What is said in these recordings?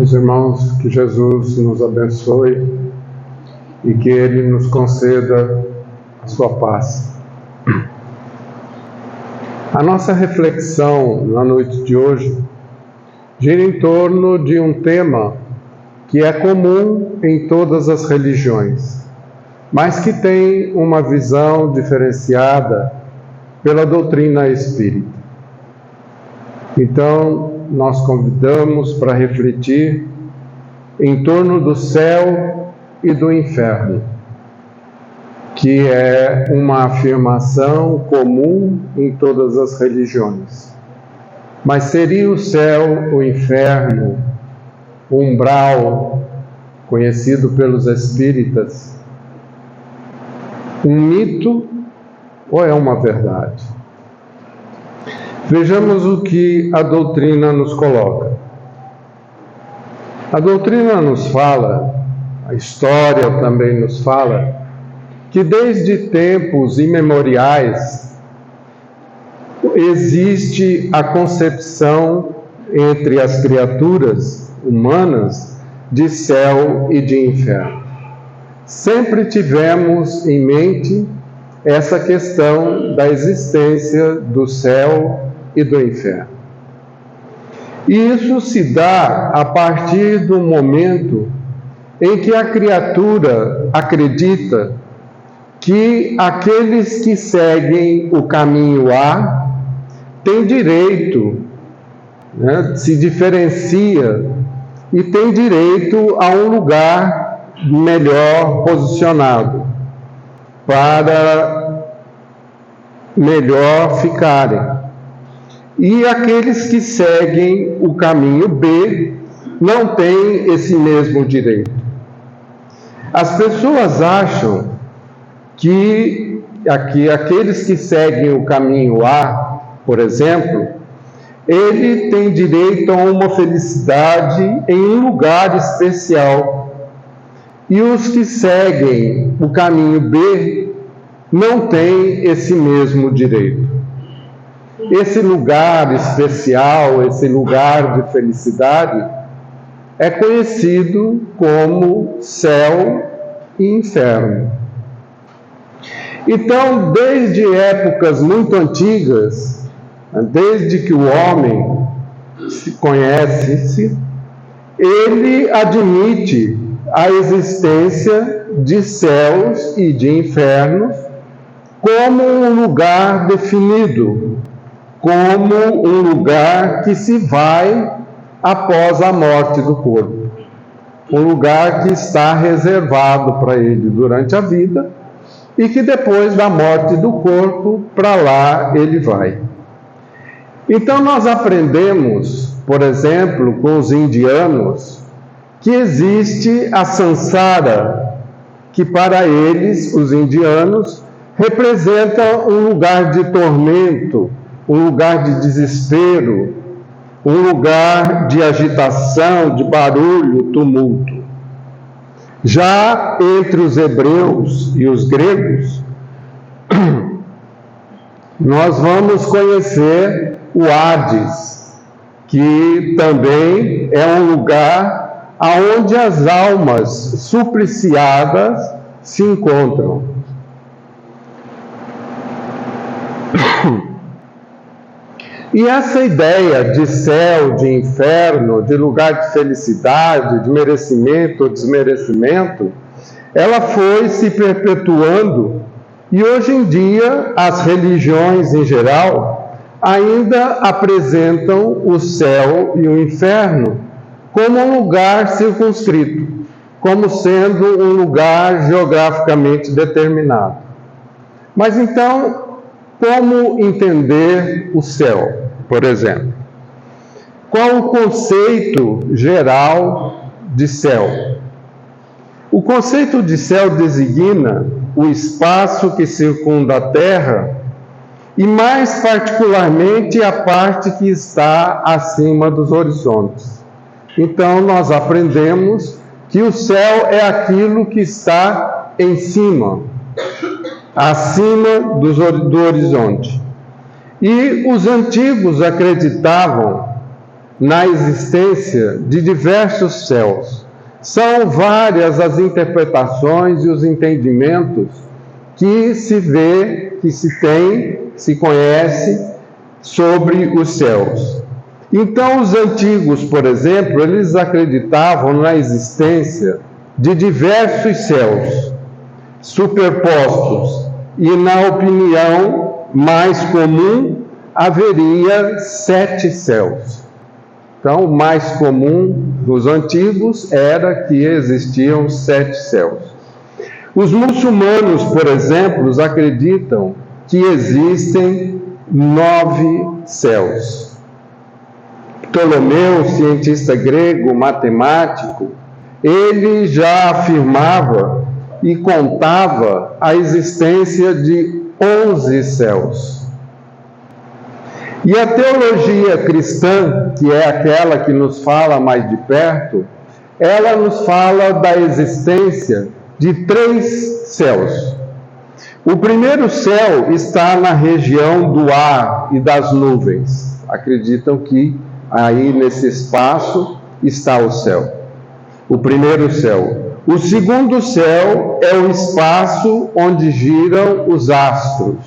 Meus irmãos, que Jesus nos abençoe e que Ele nos conceda a sua paz. A nossa reflexão na noite de hoje gira em torno de um tema que é comum em todas as religiões, mas que tem uma visão diferenciada pela doutrina espírita. Então, nós convidamos para refletir em torno do céu e do inferno, que é uma afirmação comum em todas as religiões. Mas seria o céu, o inferno, o umbral, conhecido pelos espíritas, um mito ou é uma verdade? Vejamos o que a doutrina nos coloca. A doutrina nos fala, a história também nos fala, que desde tempos imemoriais existe a concepção entre as criaturas humanas de céu e de inferno. Sempre tivemos em mente essa questão da existência do céu e do inferno. E isso se dá a partir do momento em que a criatura acredita que aqueles que seguem o caminho A têm direito, se diferencia e tem direito a um lugar melhor posicionado para melhor ficarem. E aqueles que seguem o caminho B não têm esse mesmo direito. As pessoas acham que aqueles que seguem o caminho A, por exemplo, ele tem direito a uma felicidade em um lugar especial. E os que seguem o caminho B não têm esse mesmo direito. Esse lugar especial, esse lugar de felicidade, é conhecido como céu e inferno. Então, desde épocas muito antigas, desde que o homem se conhece, ele admite a existência de céus e de infernos como um lugar definido, como um lugar que se vai após a morte do corpo. Um lugar que está reservado para ele durante a vida e que depois da morte do corpo, para lá ele vai. Então nós aprendemos, por exemplo, com os indianos, que existe a Sansara, que para eles, os indianos, representa um lugar de tormento, um lugar de desespero, um lugar de agitação, de barulho, tumulto. Já entre os hebreus e os gregos, nós vamos conhecer o Hades, que também é um lugar onde as almas supliciadas se encontram. E essa ideia de céu, de inferno, de lugar de felicidade, de merecimento ou desmerecimento, ela foi se perpetuando e hoje em dia as religiões em geral ainda apresentam o céu e o inferno como um lugar circunscrito, como sendo um lugar geograficamente determinado. Mas então, como entender o céu, por exemplo? Qual o conceito geral de céu? O conceito de céu designa o espaço que circunda a Terra e, mais particularmente, a parte que está acima dos horizontes. Então, nós aprendemos que o céu é aquilo que está em cima, acima do horizonte. E os antigos acreditavam na existência de diversos céus. São várias as interpretações e os entendimentos que se vê, que se tem, se conhece sobre os céus. Então, os antigos, por exemplo, eles acreditavam na existência de diversos céus superpostos, e na opinião mais comum haveria 7 céus. Então, o mais comum dos antigos era que existiam 7 céus. Os muçulmanos, por exemplo, acreditam que existem 9 céus. Ptolomeu, cientista grego, matemático, ele já afirmava e contava a existência de 11 céus. E a teologia cristã, que é aquela que nos fala mais de perto, ela nos fala da existência de 3 céus. O primeiro céu está na região do ar e das nuvens. Acreditam que aí nesse espaço está o céu. O primeiro céu. O segundo céu é o espaço onde giram os astros.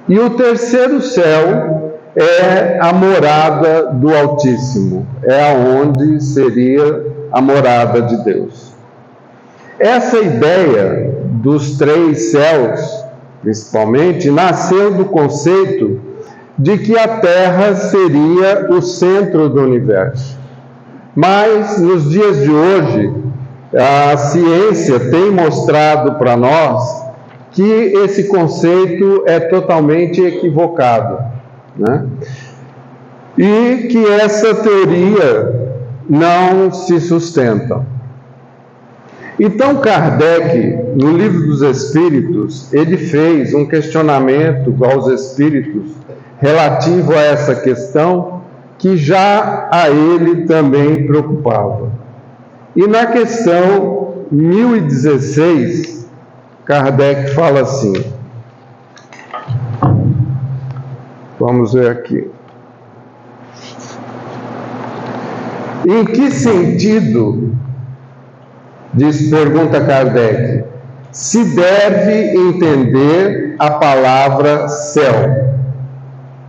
E o terceiro céu é a morada do Altíssimo, é aonde seria a morada de Deus. Essa ideia dos 3 céus, principalmente, nasceu do conceito de que a Terra seria o centro do universo. Mas, nos dias de hoje, a ciência tem mostrado para nós que esse conceito é totalmente equivocado, né? E que essa teoria não se sustenta. Então, Kardec, no Livro dos Espíritos, ele fez um questionamento aos espíritos relativo a essa questão que já a ele também preocupava. E na questão 1016, Kardec fala assim, vamos ver aqui. Em que sentido, pergunta Kardec, se deve entender a palavra céu?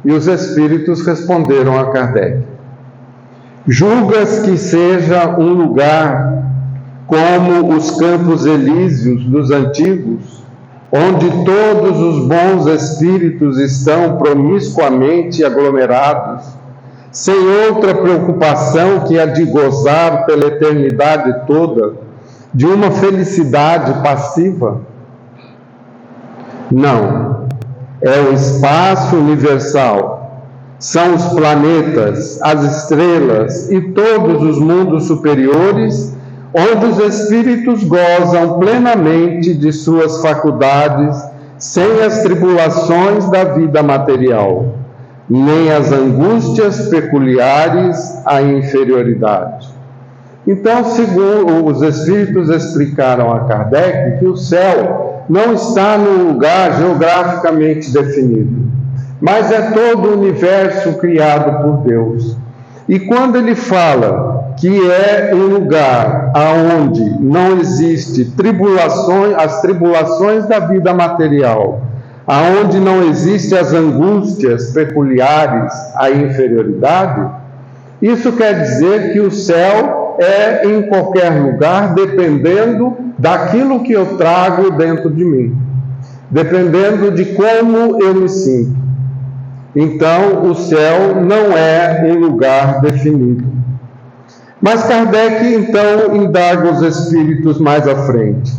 E os espíritos responderam a Kardec: julgas que seja um lugar como os campos elíseos dos antigos, onde todos os bons espíritos estão promiscuamente aglomerados, sem outra preocupação que a de gozar pela eternidade toda de uma felicidade passiva? Não, é o espaço universal, são os planetas, as estrelas e todos os mundos superiores, onde os espíritos gozam plenamente de suas faculdades, sem as tribulações da vida material, nem as angústias peculiares à inferioridade. Então, segundo os espíritos explicaram a Kardec que o céu não está num lugar geograficamente definido, mas é todo o universo criado por Deus. E quando ele fala que é um lugar aonde não existe tribulações, as tribulações da vida material, aonde não existem as angústias peculiares à inferioridade, isso quer dizer que o céu é em qualquer lugar, dependendo daquilo que eu trago dentro de mim, dependendo de como eu me sinto. Então, o céu não é um lugar definido. Mas Kardec, então, indaga os espíritos mais à frente.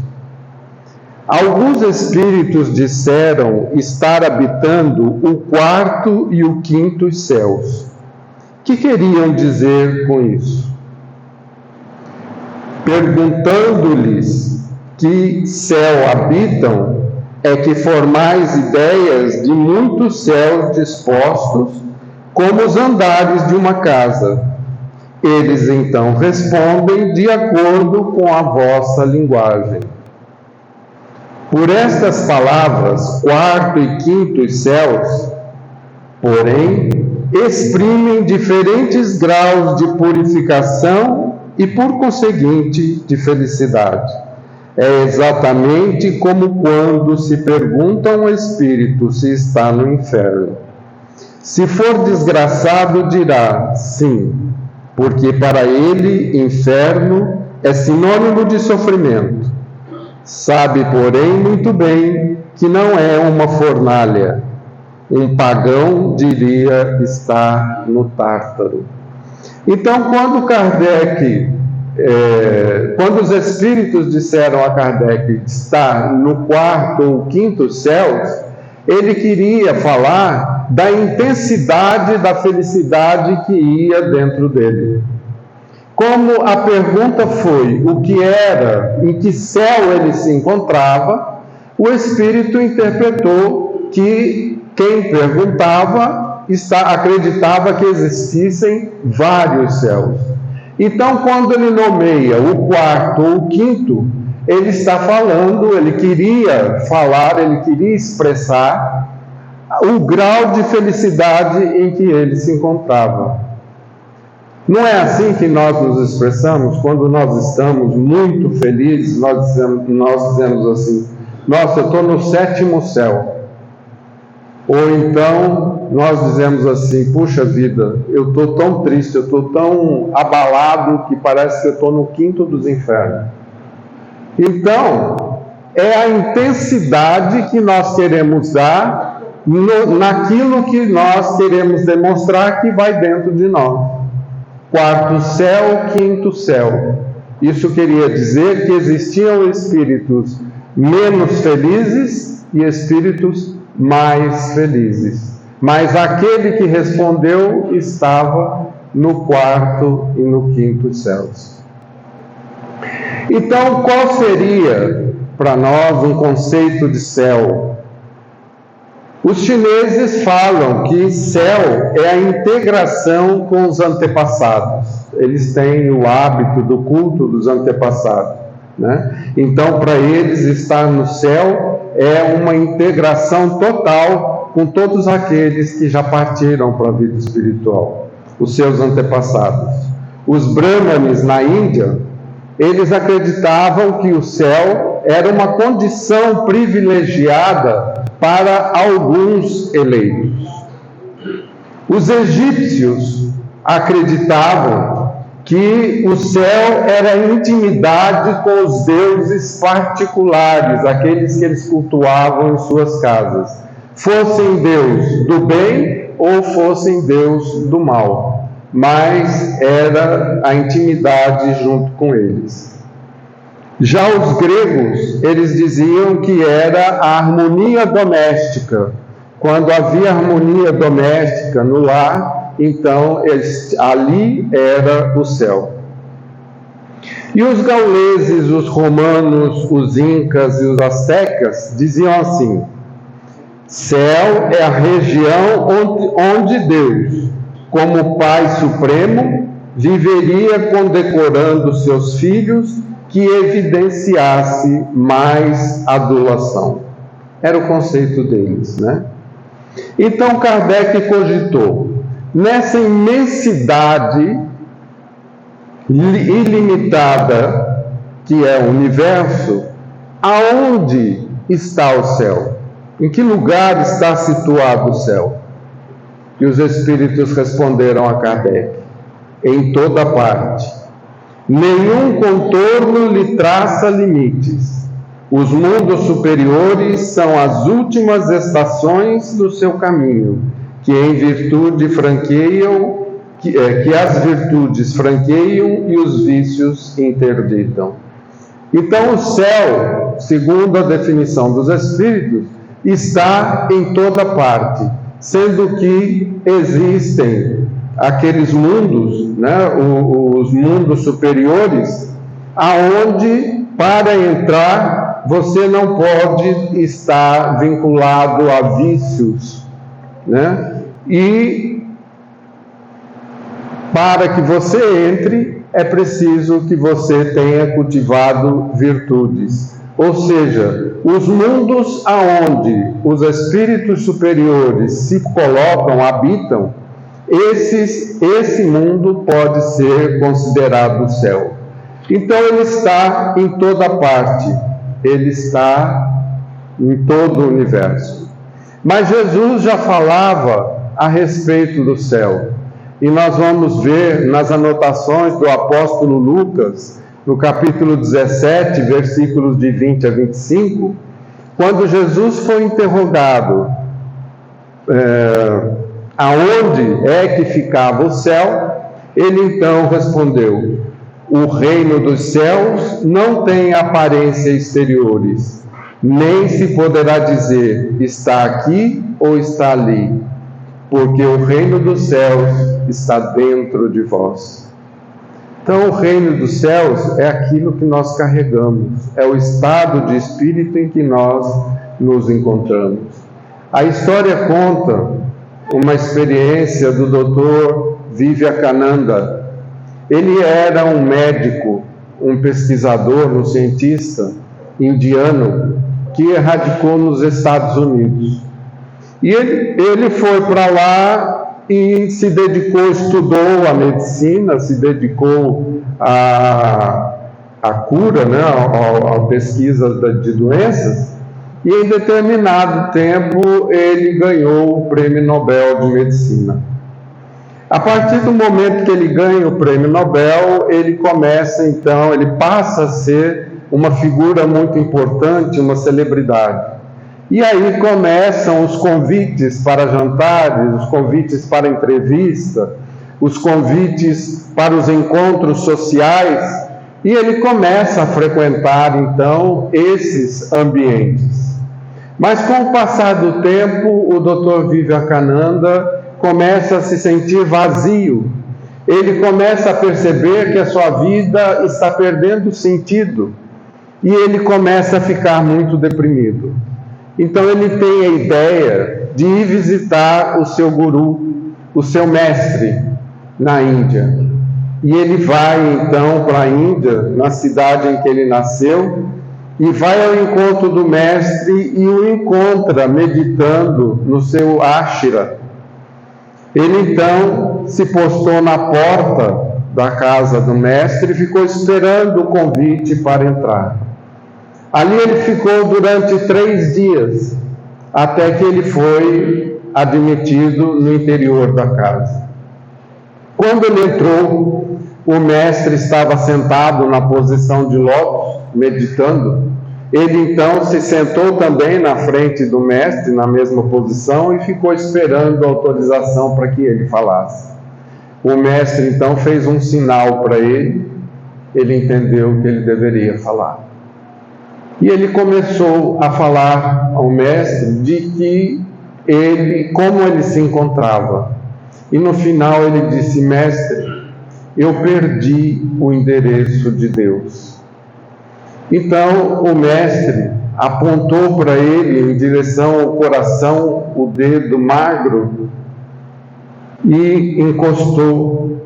Alguns espíritos disseram estar habitando o 4º e o 5º céus. O que queriam dizer com isso? Perguntando-lhes que céu habitam, é que formais ideias de muitos céus dispostos, como os andares de uma casa. Eles então respondem de acordo com a vossa linguagem. Por estas palavras, 4º e 5º céus, porém, exprimem diferentes graus de purificação e, por conseguinte, de felicidade. É exatamente como quando se pergunta a um espírito se está no inferno. Se for desgraçado, dirá sim, porque para ele inferno é sinônimo de sofrimento. Sabe, porém, muito bem que não é uma fornalha. Um pagão diria estar no Tártaro. Então, quando quando os espíritos disseram a Kardec estar no quarto ou quinto céus, ele queria falar da intensidade da felicidade que ia dentro dele. Como a pergunta foi o que era, em que céu ele se encontrava, o espírito interpretou que quem perguntava acreditava que existissem vários céus. Então, quando ele nomeia o quarto ou o quinto, ele está falando, ele queria falar, ele queria expressar o grau de felicidade em que ele se encontrava. Não é assim que nós nos expressamos quando nós estamos muito felizes? Nós dizemos assim: nossa, eu estou no 7º céu. Ou então nós dizemos assim: puxa vida, eu estou tão triste, eu estou tão abalado que parece que eu estou no 5º dos infernos. Então, é a intensidade que nós queremos dar naquilo que nós queremos demonstrar que vai dentro de nós. 4º céu, 5º céu. Isso queria dizer que existiam espíritos menos felizes e espíritos mais felizes. Mas aquele que respondeu estava no 4º e no 5º céus. Então, qual seria para nós um conceito de céu? Os chineses falam que céu é a integração com os antepassados. Eles têm o hábito do culto dos antepassados, né? Então, para eles, estar no céu é uma integração total com todos aqueles que já partiram para a vida espiritual, os seus antepassados. Os brahmanes na Índia, eles acreditavam que o céu era uma condição privilegiada para alguns eleitos. Os egípcios acreditavam que o céu era a intimidade com os deuses particulares, aqueles que eles cultuavam em suas casas, fossem Deus do bem ou fossem Deus do mal, mas era a intimidade junto com eles. Já os gregos, eles diziam que era a harmonia doméstica. Quando havia harmonia doméstica no lar, então ali era o céu. E os gauleses, os romanos, os incas e os astecas diziam assim: céu é a região onde Deus, como Pai Supremo, viveria condecorando seus filhos que evidenciasse mais adulação. Era o conceito deles, né? Então Kardec cogitou: nessa imensidade ilimitada que é o universo, aonde está o céu? Em que lugar está situado o céu? E os espíritos responderam a Kardec: em toda parte. Nenhum contorno lhe traça limites. Os mundos superiores são as últimas estações do seu caminho, que em virtude franqueiam, que as virtudes franqueiam e os vícios interditam. Então o céu, segundo a definição dos espíritos, está em toda parte, sendo que existem aqueles mundos, né, os mundos superiores, aonde para entrar você não pode estar vinculado a vícios, né? E para que você entre é preciso que você tenha cultivado virtudes. Ou seja, os mundos aonde os espíritos superiores se colocam, habitam, esse mundo pode ser considerado o céu. Então ele está em toda parte, ele está em todo o universo. Mas Jesus já falava a respeito do céu. E nós vamos ver nas anotações do apóstolo Lucas, no capítulo 17, versículos de 20 a 25, quando Jesus foi interrogado aonde é que ficava o céu, ele então respondeu: o reino dos céus não tem aparência exteriores, nem se poderá dizer está aqui ou está ali, porque o reino dos céus está dentro de vós. Então, o reino dos céus é aquilo que nós carregamos, é o estado de espírito em que nós nos encontramos. A história conta uma experiência do Dr. Vivekananda. Ele era um médico, um pesquisador, um cientista indiano que radicou nos Estados Unidos. E ele foi para lá e se dedicou, estudou a medicina, se dedicou à cura, né, à pesquisa de doenças, e em determinado tempo ele ganhou o Prêmio Nobel de Medicina. A partir do momento que ele ganha o Prêmio Nobel, ele passa a ser uma figura muito importante, uma celebridade. E aí começam os convites para jantares, os convites para entrevista, os convites para os encontros sociais, e ele começa a frequentar então esses ambientes. Mas com o passar do tempo, o Dr. Vivekananda começa a se sentir vazio. Ele começa a perceber que a sua vida está perdendo sentido, e ele começa a ficar muito deprimido. Então ele tem a ideia de ir visitar o seu guru, o seu mestre, na Índia. E ele vai então para a Índia, na cidade em que ele nasceu, e vai ao encontro do mestre e o encontra meditando no seu ashram. Ele então se postou na porta da casa do mestre e ficou esperando o convite para entrar. Ali ele ficou durante 3 dias, até que ele foi admitido no interior da casa. Quando ele entrou, o mestre estava sentado na posição de lótus, meditando. Ele então se sentou também na frente do mestre, na mesma posição, e ficou esperando a autorização para que ele falasse. O mestre então fez um sinal para ele, ele entendeu que ele deveria falar. E ele começou a falar ao mestre de como ele se encontrava. E no final ele disse: mestre, eu perdi o endereço de Deus. Então o mestre apontou para ele em direção ao coração o dedo magro e encostou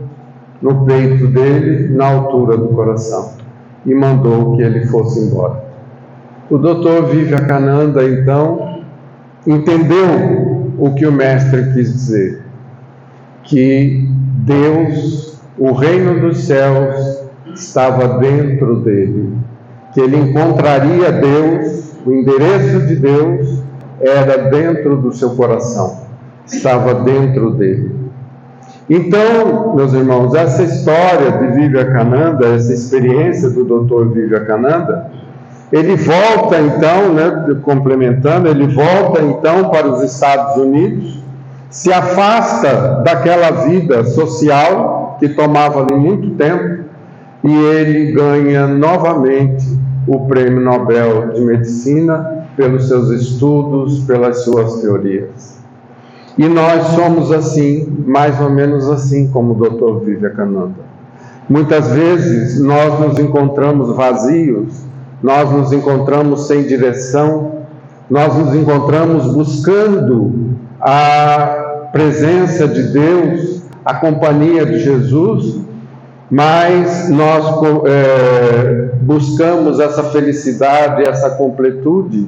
no peito dele, na altura do coração, e mandou que ele fosse embora. O Dr. Vivekananda, então, entendeu o que o mestre quis dizer, que Deus, o reino dos céus, estava dentro dele, que ele encontraria Deus, o endereço de Deus era dentro do seu coração, estava dentro dele. Então, meus irmãos, essa história de Vivekananda, essa experiência do Dr. Vivekananda, ele volta então, complementando, ele volta então para os Estados Unidos, se afasta daquela vida social que tomava ali muito tempo, e ele ganha novamente o Prêmio Nobel de Medicina pelos seus estudos, pelas suas teorias. E nós somos assim, mais ou menos assim como o Dr. Vivekananda. Muitas vezes nós nos encontramos vazios, nós nos encontramos sem direção, nós nos encontramos buscando a presença de Deus, a companhia de Jesus, mas nós buscamos essa felicidade, essa completude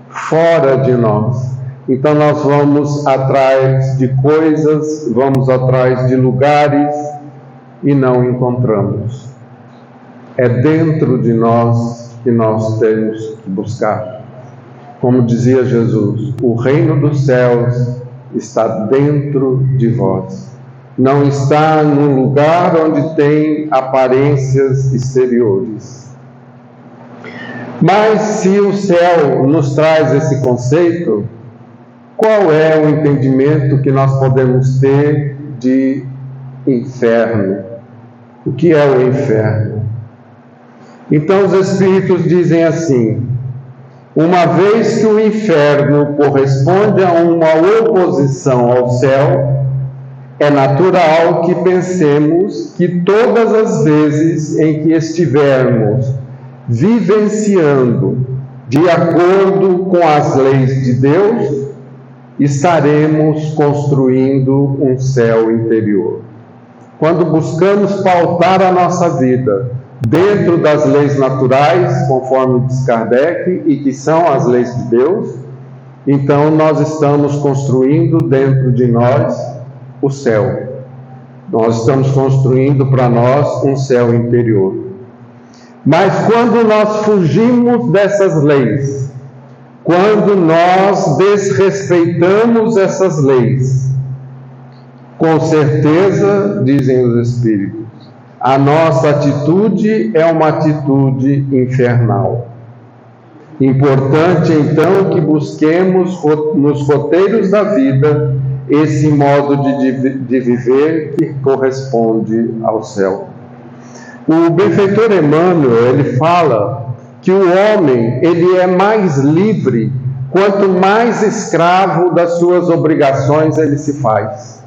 fora de nós. Então nós vamos atrás de coisas, vamos atrás de lugares e não encontramos. É dentro de nós que nós temos que buscar. Como dizia Jesus, o reino dos céus está dentro de vós. Não está num lugar onde tem aparências exteriores. Mas se o céu nos traz esse conceito, qual é o entendimento que nós podemos ter de inferno? O que é o inferno? Então os Espíritos dizem assim: uma vez que o inferno corresponde a uma oposição ao céu, é natural que pensemos que todas as vezes em que estivermos vivenciando de acordo com as leis de Deus, estaremos construindo um céu interior. Quando buscamos pautar a nossa vida dentro das leis naturais, conforme diz Kardec, e que são as leis de Deus, então nós estamos construindo dentro de nós o céu. Nós estamos construindo para nós um céu interior. Mas quando nós fugimos dessas leis, quando nós desrespeitamos essas leis, com certeza, dizem os Espíritos, a nossa atitude é uma atitude infernal. Importante, então, que busquemos nos roteiros da vida esse modo de viver que corresponde ao céu. O benfeitor Emmanuel, ele fala que o homem, ele é mais livre quanto mais escravo das suas obrigações ele se faz.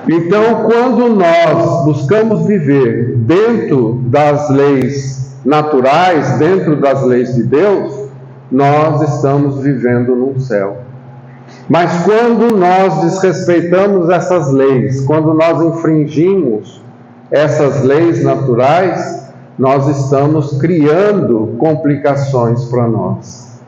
Então, quando nós buscamos viver dentro das leis naturais, dentro das leis de Deus, nós estamos vivendo num céu. Mas quando nós desrespeitamos essas leis, quando nós infringimos essas leis naturais, nós estamos criando complicações para nós.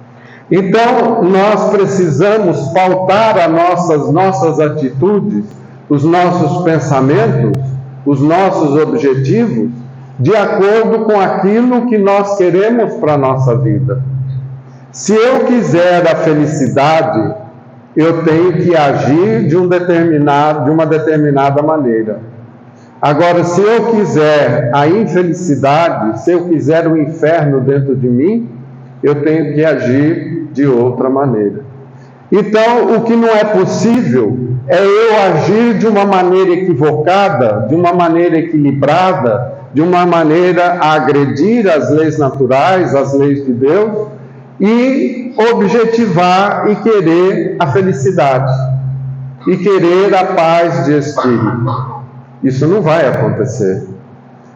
Então, nós precisamos pautar as nossas atitudes, os nossos pensamentos, os nossos objetivos, de acordo com aquilo que nós queremos para a nossa vida. Se eu quiser a felicidade, eu tenho que agir de uma determinada maneira. Agora, se eu quiser a infelicidade, se eu quiser o inferno dentro de mim, eu tenho que agir de outra maneira. Então, o que não é possível é eu agir de uma maneira equivocada, de uma maneira equilibrada, de uma maneira a agredir as leis naturais, as leis de Deus, e objetivar e querer a felicidade, e querer a paz de espírito. Isso não vai acontecer.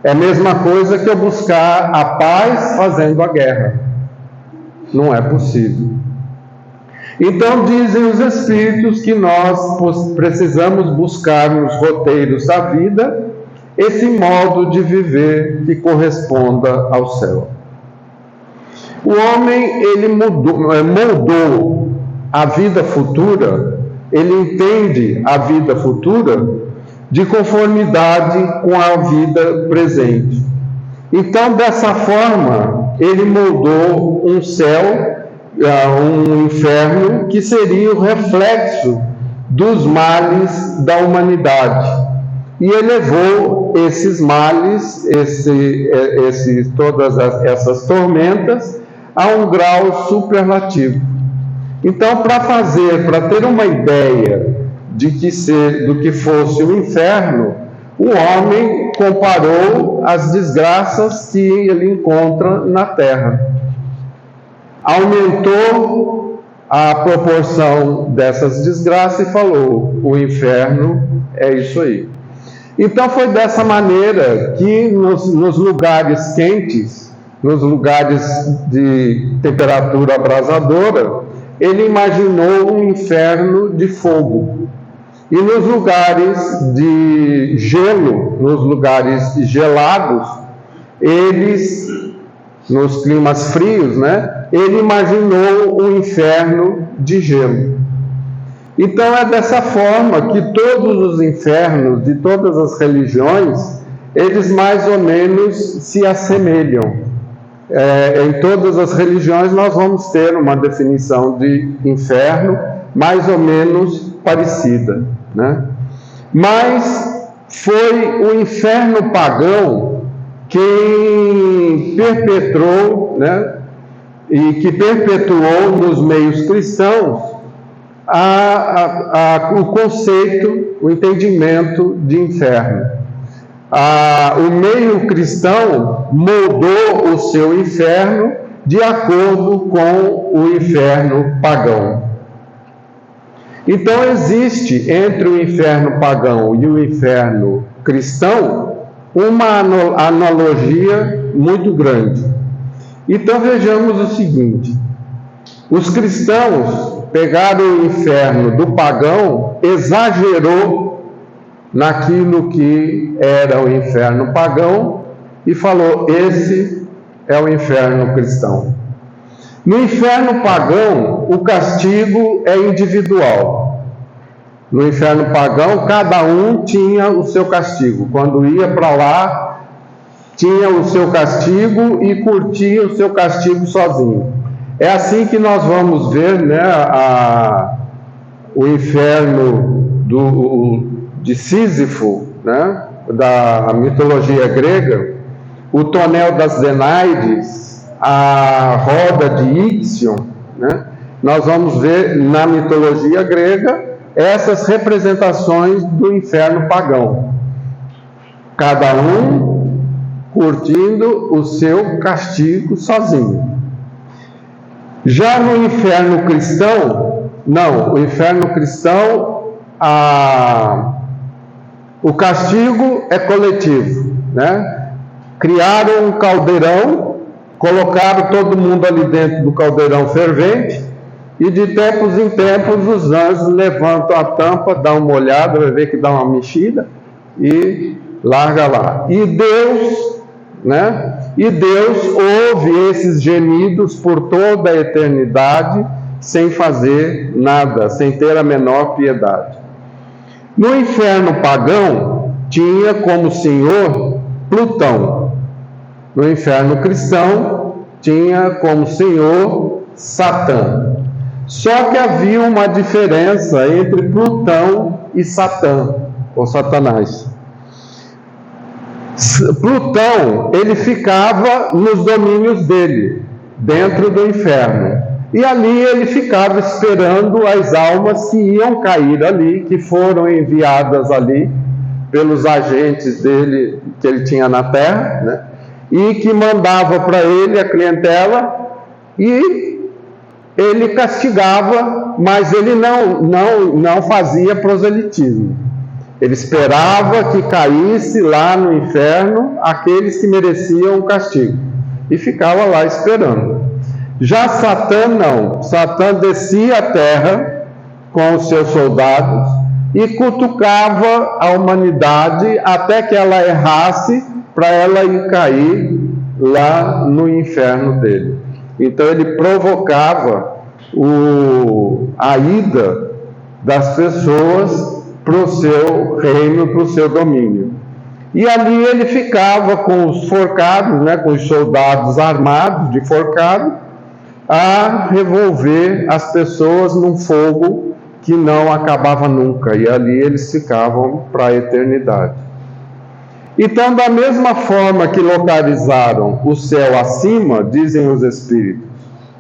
É a mesma coisa que eu buscar a paz fazendo a guerra. Não é possível. Então dizem os Espíritos que nós precisamos buscar nos roteiros da vida esse modo de viver que corresponda ao céu. O homem, ele moldou a vida futura, ele entende a vida futura de conformidade com a vida presente. Então, dessa forma, ele moldou um céu, um inferno, que seria o reflexo dos males da humanidade. E elevou esses males, todas essas tormentas, a um grau superlativo. Então, para ter uma ideia do que fosse o inferno, o homem comparou as desgraças que ele encontra na terra. Aumentou a proporção dessas desgraças e falou: o inferno é isso aí. Então foi dessa maneira que nos lugares quentes, nos lugares de temperatura abrasadora, ele imaginou um inferno de fogo. E nos lugares de gelo, nos lugares gelados, nos climas frios, né, ele imaginou um inferno de gelo. Então é dessa forma que todos os infernos de todas as religiões, eles mais ou menos se assemelham. Em todas as religiões nós vamos ter uma definição de inferno mais ou menos parecida, né? Mas foi o inferno pagão quem perpetrou, né, e que perpetuou nos meios cristãos o conceito, o entendimento de inferno. O meio cristão moldou o seu inferno de acordo com o inferno pagão. Então existe entre o inferno pagão e o inferno cristão uma analogia muito grande. Então vejamos o seguinte: os cristãos pegaram o inferno do pagão, exagerou naquilo que era o inferno pagão e falou: esse é o inferno cristão. No inferno pagão, o castigo é individual. No inferno pagão, cada um tinha o seu castigo. Quando ia para lá, tinha o seu castigo e curtia o seu castigo sozinho. É assim que nós vamos ver, né, o inferno de Sísifo, né, da mitologia grega, o tonel das Zenáides, a roda de Íxion, né? Nós vamos ver na mitologia grega essas representações do inferno pagão. Cada um curtindo o seu castigo sozinho. Já no inferno cristão, não, o inferno cristão, o castigo é coletivo, né? Criaram um caldeirão, colocaram todo mundo ali dentro do caldeirão fervente, e de tempos em tempos os anjos levantam a tampa, dão uma olhada, vai ver que dá uma mexida, e larga lá. E Deus, né? E Deus ouve esses gemidos por toda a eternidade, sem fazer nada, sem ter a menor piedade. No inferno pagão, tinha como senhor Plutão. No inferno cristão, tinha como senhor Satã. Só que havia uma diferença entre Plutão e Satã, ou Satanás. Plutão, ele ficava nos domínios dele, dentro do inferno. E ali ele ficava esperando as almas que iam cair ali, que foram enviadas ali pelos agentes dele, que ele tinha na Terra, né? E que mandava para ele a clientela, e ele castigava, mas ele não fazia proselitismo. Ele esperava que caísse lá no inferno aqueles que mereciam o castigo, e ficava lá esperando. Já Satã não. Satã descia à terra com os seus soldados e cutucava a humanidade até que ela errasse, para ela ir cair lá no inferno dele. Então ele provocava a ida das pessoas para o seu reino, para o seu domínio. E ali ele ficava com os forcados, né, com os soldados armados de forcado, a revolver as pessoas num fogo que não acabava nunca. E ali eles ficavam para a eternidade. Então, da mesma forma que localizaram o céu acima, dizem os espíritos,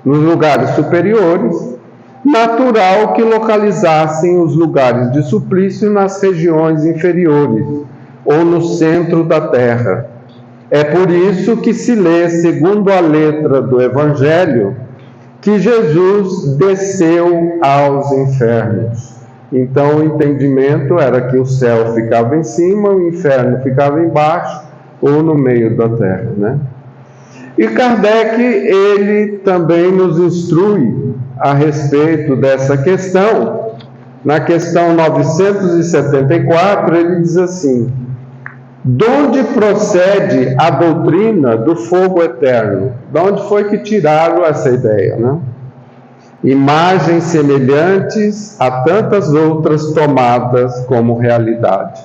nos lugares superiores, natural que localizassem os lugares de suplício nas regiões inferiores, ou no centro da terra. É por isso que se lê, segundo a letra do Evangelho, que Jesus desceu aos infernos. Então o entendimento era que o céu ficava em cima, o inferno ficava embaixo, ou no meio da terra, né? E Kardec, ele também nos instrui a respeito dessa questão, na questão 974, ele diz assim: de onde procede a doutrina do fogo eterno? De onde foi que tiraram essa ideia, né? Imagens semelhantes a tantas outras tomadas como realidade.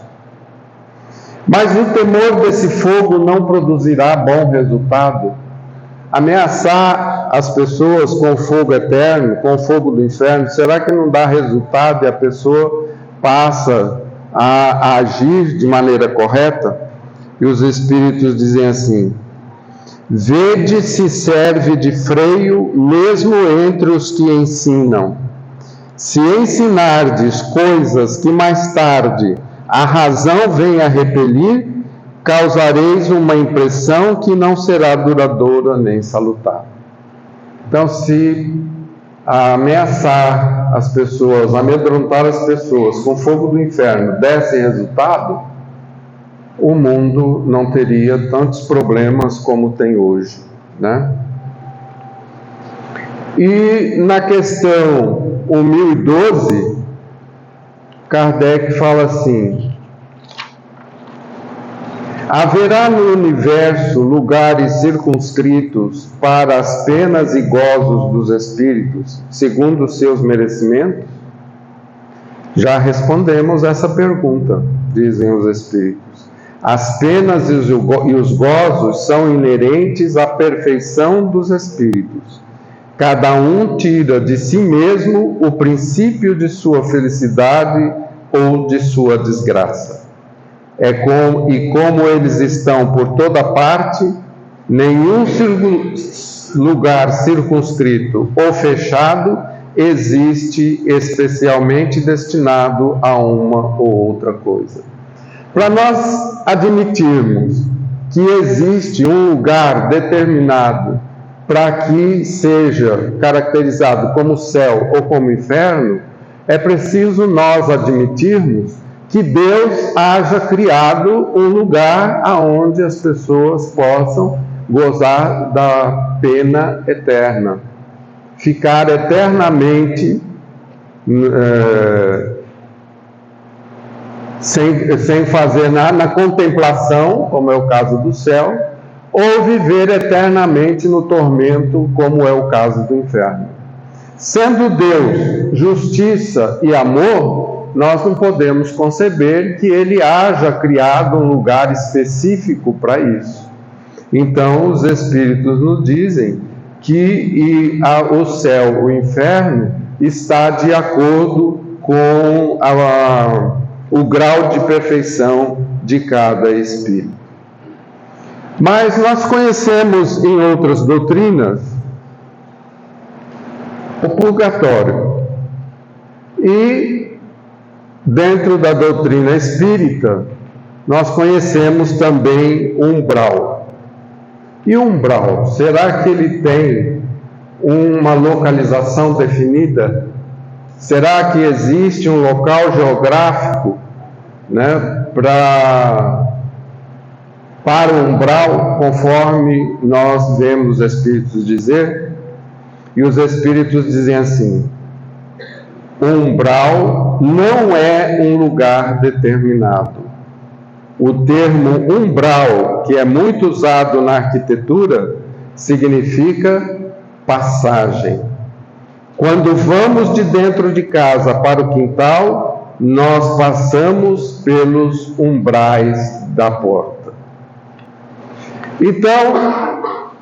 Mas o temor desse fogo não produzirá bom resultado. Ameaçar as pessoas com o fogo eterno, com o fogo do inferno, será que não dá resultado e a pessoa passa a agir de maneira correta? E os Espíritos dizem assim: vede se serve de freio mesmo entre os que ensinam. Se ensinardes coisas que mais tarde a razão venha a repelir, causareis uma impressão que não será duradoura nem salutar. Então, se ameaçar as pessoas, amedrontar as pessoas com fogo do inferno desse resultado, o mundo não teria tantos problemas como tem hoje, né? E na questão 1012, Kardec fala assim: haverá no universo lugares circunscritos para as penas e gozos dos espíritos, segundo os seus merecimentos? Já respondemos essa pergunta, dizem os espíritos. As penas e os gozos são inerentes à perfeição dos espíritos. Cada um tira de si mesmo o princípio de sua felicidade ou de sua desgraça. Como eles estão por toda parte, nenhum lugar circunscrito ou fechado existe especialmente destinado a uma ou outra coisa. Para nós admitirmos que existe um lugar determinado para que seja caracterizado como céu ou como inferno, é preciso nós admitirmos que Deus haja criado um lugar aonde as pessoas possam gozar da pena eterna, ficar eternamente sem fazer nada, na contemplação, como é o caso do céu, ou viver eternamente no tormento, como é o caso do inferno. Sendo Deus justiça e amor, nós não podemos conceber que Ele haja criado um lugar específico para isso. Então, os Espíritos nos dizem que o céu, o inferno, está de acordo com o grau de perfeição de cada espírito. Mas nós conhecemos em outras doutrinas o purgatório. E dentro da doutrina espírita, nós conhecemos também o umbral. E o umbral, será que ele tem uma localização definida? Será que existe um local geográfico, né, para o umbral, conforme nós vemos os Espíritos dizer? E os Espíritos dizem assim: o umbral não é um lugar determinado. O termo umbral, que é muito usado na arquitetura, significa passagem. Quando vamos de dentro de casa para o quintal, nós passamos pelos umbrais da porta. Então,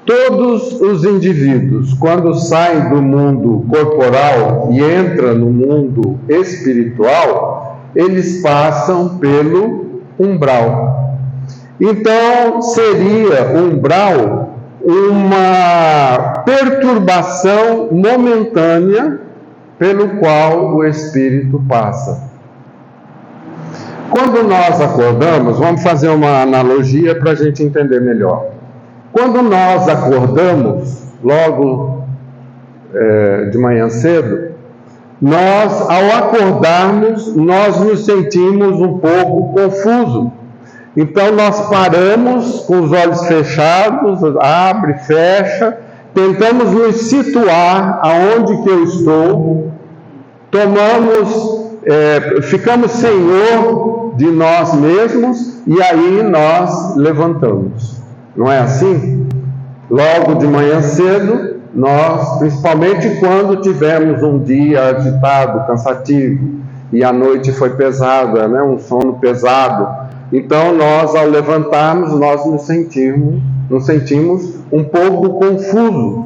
todos os indivíduos, quando saem do mundo corporal e entram no mundo espiritual, eles passam pelo umbral. Então, seria umbral uma perturbação momentânea pelo qual o espírito passa. Quando nós acordamos, vamos fazer uma analogia para a gente entender melhor. Quando nós acordamos, logo de manhã cedo, ao acordarmos, nós nos sentimos um pouco confusos. Então nós paramos com os olhos fechados, abre, fecha, tentamos nos situar aonde que eu estou, tomamos ficamos senhor de nós mesmos e aí nós levantamos. Não é assim? Logo de manhã cedo, nós, principalmente quando tivemos um dia agitado, cansativo, e a noite foi pesada, né? Um sono pesado, então nós, ao levantarmos, nós nos sentimos um pouco confusos.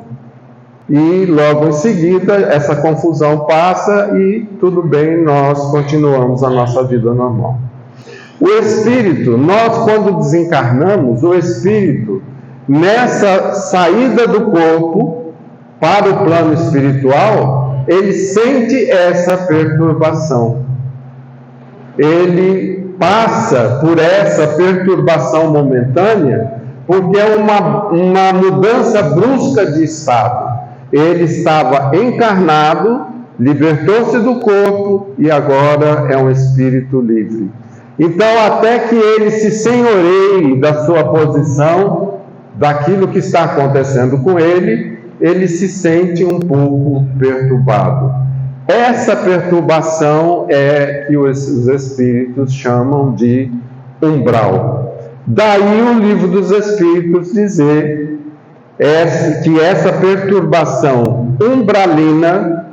E logo em seguida, essa confusão passa e tudo bem, nós continuamos a nossa vida normal. O espírito, nós quando desencarnamos, o espírito, nessa saída do corpo para o plano espiritual, ele sente essa perturbação. Ele passa por essa perturbação momentânea porque é uma mudança brusca de estado. Ele estava encarnado, libertou-se do corpo e agora é um espírito livre. Então, até que ele se senhoreie da sua posição, daquilo que está acontecendo com ele, ele se sente um pouco perturbado. Essa perturbação é que os espíritos chamam de umbral. Daí o Livro dos Espíritos dizer que essa perturbação umbralina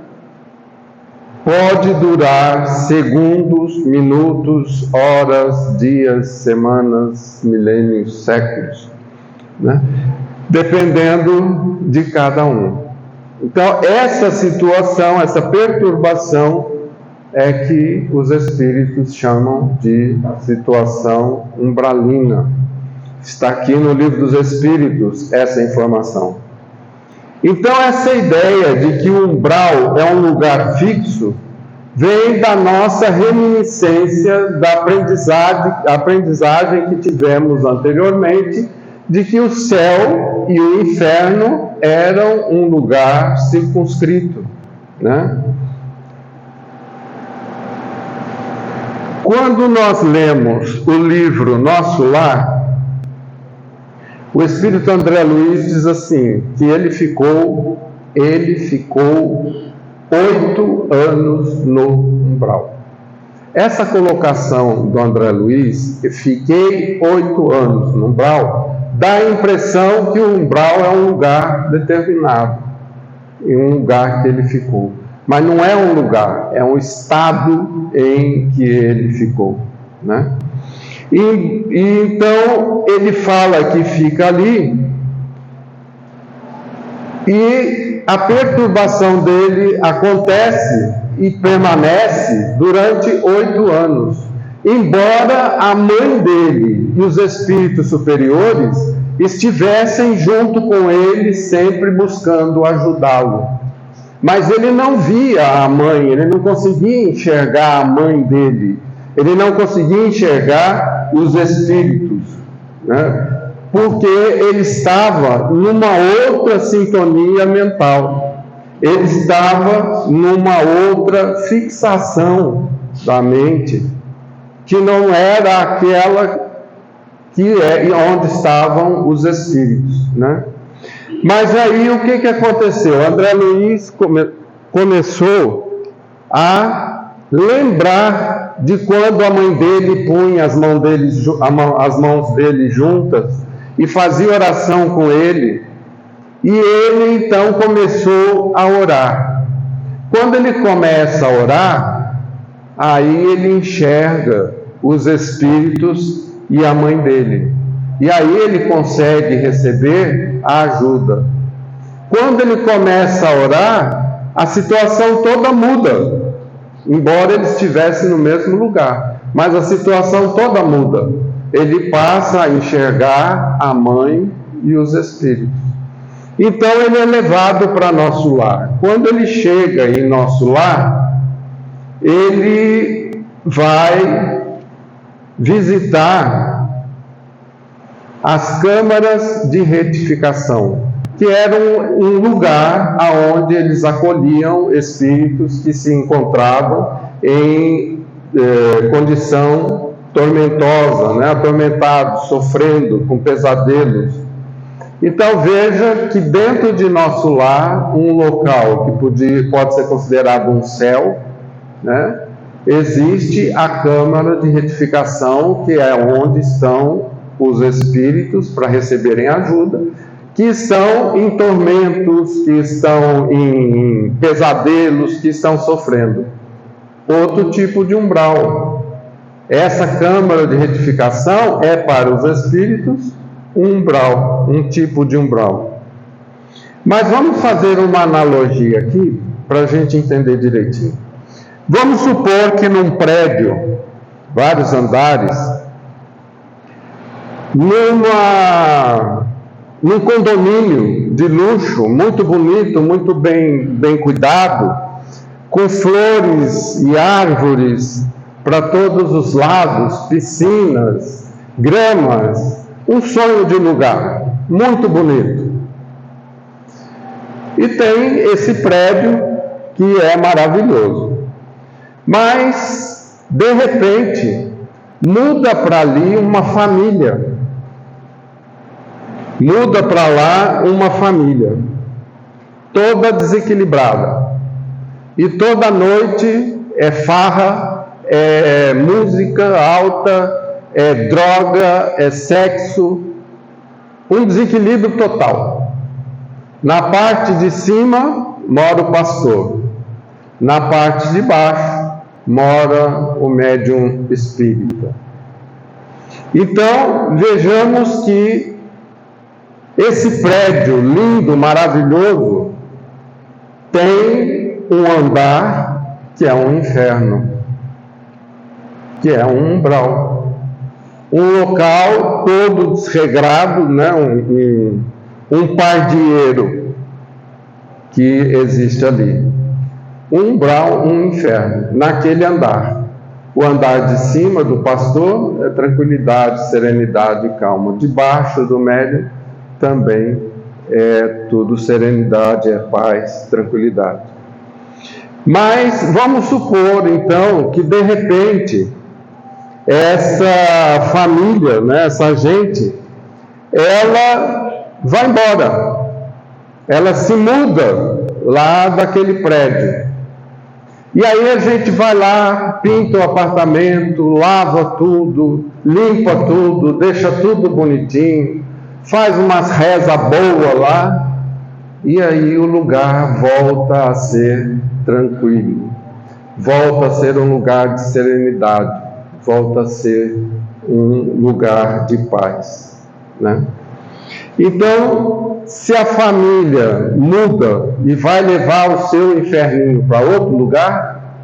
pode durar segundos, minutos, horas, dias, semanas, milênios, séculos, né? Dependendo de cada um. Então, essa situação, essa perturbação é que os espíritos chamam de situação umbralina. Está aqui no Livro dos Espíritos essa informação. Então, essa ideia de que o umbral é um lugar fixo vem da nossa reminiscência da aprendizagem que tivemos anteriormente, de que o céu e o inferno eram um lugar circunscrito, né? Quando nós lemos o livro Nosso Lar, o Espírito André Luiz diz assim, que ele ficou 8 anos no umbral. Essa colocação do André Luiz, fiquei 8 anos no umbral, dá a impressão que o umbral é um lugar determinado, um lugar que ele ficou. Mas não é um lugar, é um estado em que ele ficou, né? E então ele fala que fica ali e a perturbação dele acontece e permanece durante 8 anos, embora a mãe dele e os espíritos superiores estivessem junto com ele, sempre buscando ajudá-lo. Mas ele não via a mãe, ele não conseguia enxergar a mãe dele, ele não conseguia enxergar os espíritos, né? Porque ele estava numa outra sintonia mental, ele estava numa outra fixação da mente, que não era aquela que é onde estavam os espíritos, né? Mas aí o que aconteceu? André Luiz começou a lembrar de quando a mãe dele punha as mãos dele juntas e fazia oração com ele, e ele então começou a orar. Quando ele começa a orar, aí ele enxerga os espíritos e a mãe dele, e aí ele consegue receber a ajuda. Quando ele começa a orar, a situação toda muda, embora ele estivesse no mesmo lugar, mas a situação toda muda. Ele passa a enxergar a mãe e os espíritos. Então ele é levado para nosso lar. Quando ele chega em nosso lar, ele vai visitar as câmaras de retificação, que eram um lugar onde eles acolhiam espíritos que se encontravam em condição tormentosa, né? Atormentados, sofrendo, com pesadelos. Então veja que dentro de nosso lar, um local que pode ser considerado um céu, né? existe a câmara de retificação, que é onde estão os espíritos para receberem ajuda, que estão em tormentos, que estão em pesadelos, que estão sofrendo. Outro tipo de umbral. Essa câmara de retificação é para os espíritos um umbral, um tipo de umbral. Mas vamos fazer uma analogia aqui para a gente entender direitinho. Vamos supor que num prédio, vários andares, num condomínio de luxo, muito bonito, muito bem cuidado, com flores e árvores para todos os lados, piscinas, gramas, um sonho de lugar, muito bonito. E tem esse prédio que é maravilhoso. Mas, de repente, muda para ali uma família. Muda para lá uma família, toda desequilibrada. E toda noite é farra, é música alta, é droga, é sexo, um desequilíbrio total. Na parte de cima mora o pastor, na parte de baixo mora o médium espírita. Então, vejamos que esse prédio lindo, maravilhoso, tem um andar que é um inferno, que é um umbral. Um local todo desregrado, né? um pardieiro que existe ali. Um umbral, um inferno, naquele andar. O andar de cima do pastor é tranquilidade, serenidade e calma. Debaixo do médium também é tudo serenidade, é paz, tranquilidade. Mas vamos supor, então, que de repente essa família, né, essa gente, ela vai embora, ela se muda lá daquele prédio. E aí a gente vai lá, pinta o apartamento, lava tudo, limpa tudo, deixa tudo bonitinho, faz umas rezas boas lá, e aí o lugar volta a ser tranquilo, volta a ser um lugar de serenidade, volta a ser um lugar de paz, né? Então, se a família muda e vai levar o seu inferninho para outro lugar,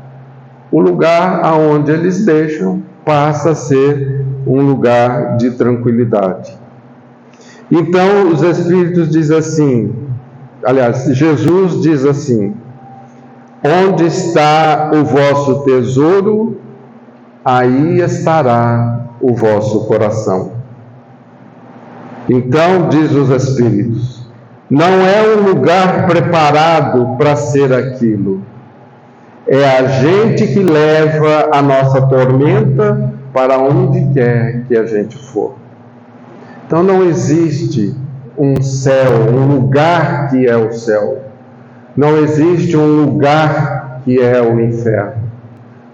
o lugar aonde eles deixam passa a ser um lugar de tranquilidade. Então, os Espíritos dizem assim, aliás, Jesus diz assim: onde está o vosso tesouro, aí estará o vosso coração. Então, diz os Espíritos, não é um lugar preparado para ser aquilo. É a gente que leva a nossa tormenta para onde quer que a gente for. Então não existe um céu, um lugar que é o céu. Não existe um lugar que é o inferno.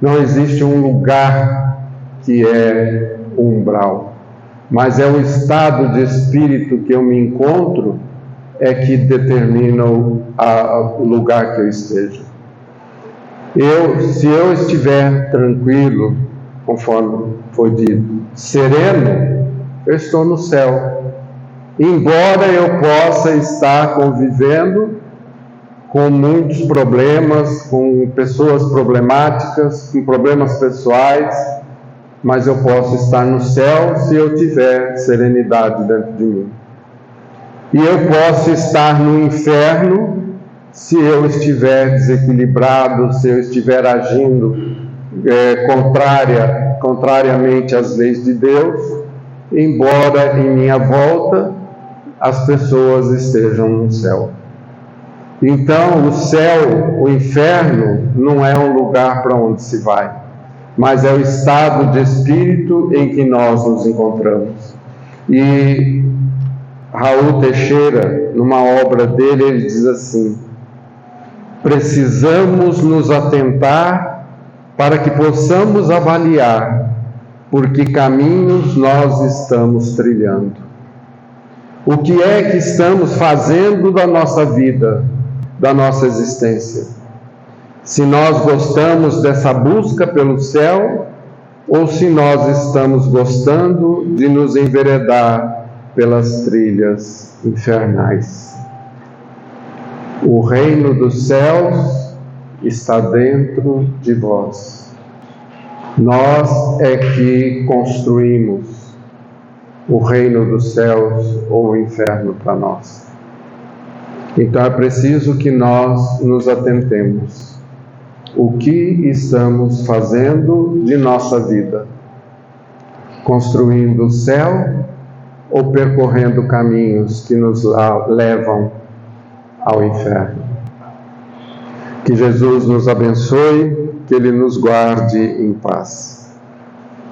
Não existe um lugar que é o umbral. Mas é o estado de espírito que eu me encontro é que determina o lugar que eu esteja. Se eu estiver tranquilo, conforme foi dito, sereno, eu estou no céu. Embora eu possa estar convivendo com muitos problemas, com pessoas problemáticas, com problemas pessoais, mas eu posso estar no céu se eu tiver serenidade dentro de mim. E eu posso estar no inferno se eu estiver desequilibrado, se eu estiver agindo contrariamente às leis de Deus, embora em minha volta as pessoas estejam no céu. Então, o céu, o inferno, não é um lugar para onde se vai, mas é o estado de espírito em que nós nos encontramos. E Raul Teixeira, numa obra dele, ele diz assim: precisamos nos atentar para que possamos avaliar por que caminhos nós estamos trilhando. O que é que estamos fazendo da nossa vida, da nossa existência? Se nós gostamos dessa busca pelo céu, ou se nós estamos gostando de nos enveredar pelas trilhas infernais. O reino dos céus está dentro de vós. Nós é que construímos o reino dos céus ou o inferno para nós. Então é preciso que nós nos atentemos. O que estamos fazendo de nossa vida? Construindo o céu ou percorrendo caminhos que nos levam ao inferno? Que Jesus nos abençoe, que Ele nos guarde em paz.